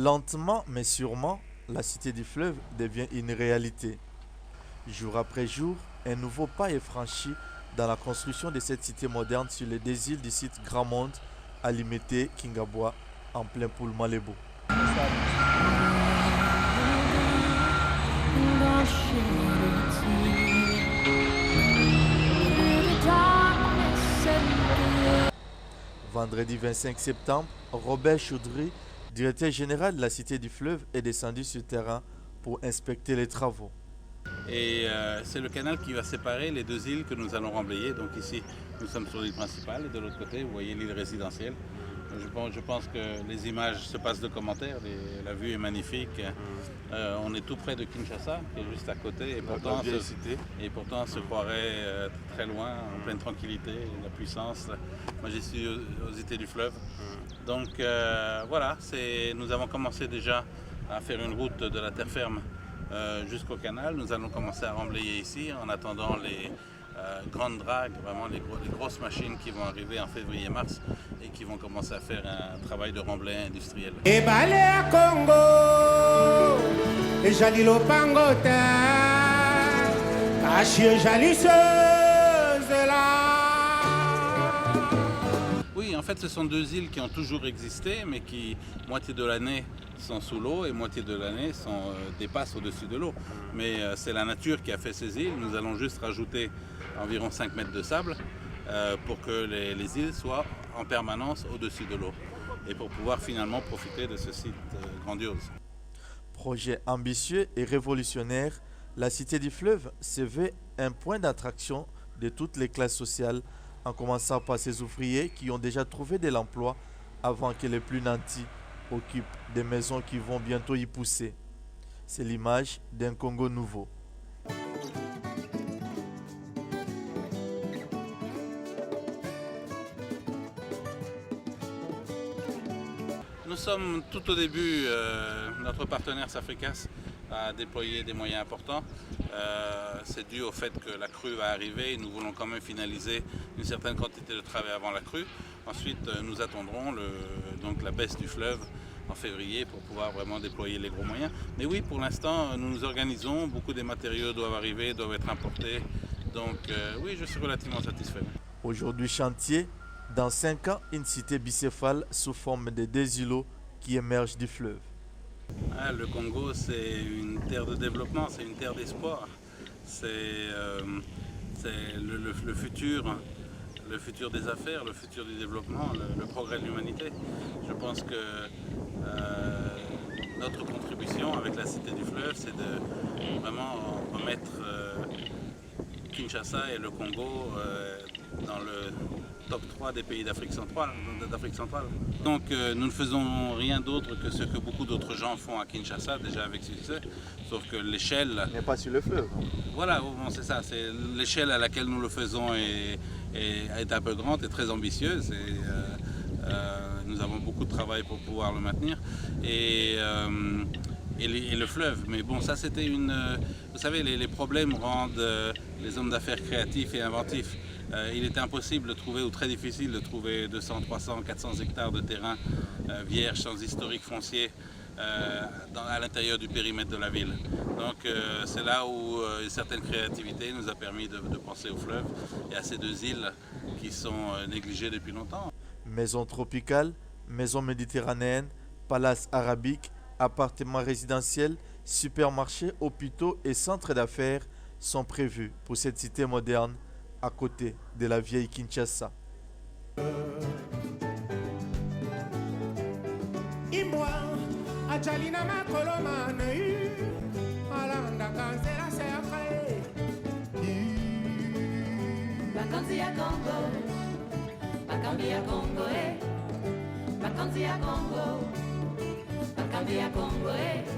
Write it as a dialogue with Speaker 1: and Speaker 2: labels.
Speaker 1: Lentement mais sûrement, la cité du fleuve devient une réalité. Jour après jour, un nouveau pas est franchi dans la construction de cette cité moderne sur les deux îles du site Grand Monde à Limete, Kingabwa, en plein pôle Malébo. Vendredi 25 septembre, Robert Choudry, directeur général de la Cité du Fleuve, est descendu sur le terrain pour inspecter les travaux.
Speaker 2: Et c'est le canal qui va séparer les deux îles que nous allons remblayer. Donc ici, nous sommes sur l'île principale et de l'autre côté, vous voyez l'île résidentielle. Je pense que les images se passent de commentaires, la vue est magnifique. On est tout près de Kinshasa, qui est juste à côté, et pourtant on se croirait très loin, en pleine tranquillité, la puissance, la majestuosité du fleuve. Donc voilà, nous avons commencé déjà à faire une route de la terre ferme jusqu'au canal. Nous allons commencer à remblayer ici en attendant les grandes dragues, vraiment les grosses machines qui vont arriver en février-mars et qui vont commencer à faire un travail de remblai industriel.
Speaker 3: Et balé à Congo, et Jalilo Pangota, Cachier Jalisseuse là.
Speaker 2: Oui, en fait, ce sont deux îles qui ont toujours existé, mais qui, moitié de l'année, sont sous l'eau et moitié de l'année dépassent au-dessus de l'eau. Mais c'est la nature qui a fait ces îles. Nous allons juste rajouter environ 5 mètres de sable pour que les îles soient en permanence au-dessus de l'eau et pour pouvoir finalement profiter de ce site grandiose.
Speaker 1: Projet ambitieux et révolutionnaire, la Cité du Fleuve se veut un point d'attraction de toutes les classes sociales, en commençant par ces ouvriers qui ont déjà trouvé de l'emploi avant que les plus nantis occupent des maisons qui vont bientôt y pousser. C'est l'image d'un Congo nouveau.
Speaker 2: Nous sommes tout au début, notre partenaire Safricas a déployé des moyens importants. C'est dû au fait que la crue va arriver et nous voulons quand même finaliser une certaine quantité de travail avant la crue. Ensuite, nous attendrons donc la baisse du fleuve en février pour pouvoir vraiment déployer les gros moyens. Mais oui, pour l'instant, nous nous organisons. Beaucoup des matériaux doivent arriver, doivent être importés. Donc oui, je suis relativement satisfait.
Speaker 1: Aujourd'hui chantier, dans 5 ans, une cité bicéphale sous forme de deux îlots qui émergent du fleuve.
Speaker 2: Le Congo, c'est une terre de développement, c'est une terre d'espoir. C'est le futur des affaires, le futur du développement, le progrès de l'humanité. Je pense que notre contribution avec la Cité du Fleuve, c'est de vraiment remettre Kinshasa et le Congo dans le top 3 des pays d'Afrique centrale. Donc nous ne faisons rien d'autre que ce que beaucoup d'autres gens font à Kinshasa, déjà avec succès, sauf que l'échelle...
Speaker 1: Mais pas sur le fleuve.
Speaker 2: Voilà, bon, c'est ça, c'est l'échelle à laquelle nous le faisons est un peu grande et très ambitieuse. Nous avons beaucoup de travail pour pouvoir le maintenir. Et le fleuve. Mais bon, ça c'était vous savez, les problèmes rendent les hommes d'affaires créatifs et inventifs. Il était impossible de trouver, ou très difficile de trouver 200, 300, 400 hectares de terrain vierge, sans historique foncier, à l'intérieur du périmètre de la ville. Donc c'est là où une certaine créativité nous a permis de penser au fleuve et à ces deux îles qui sont négligées depuis longtemps.
Speaker 1: Maison tropicale, maison méditerranéenne, palace arabique, appartements résidentiels, supermarchés, hôpitaux et centres d'affaires sont prévus pour cette cité moderne à côté de la vieille Kinshasa.
Speaker 4: Bakanzi ya Congo, Bakambi ya Congo, Bakanzi ya Congo, Bakambi ya Congo,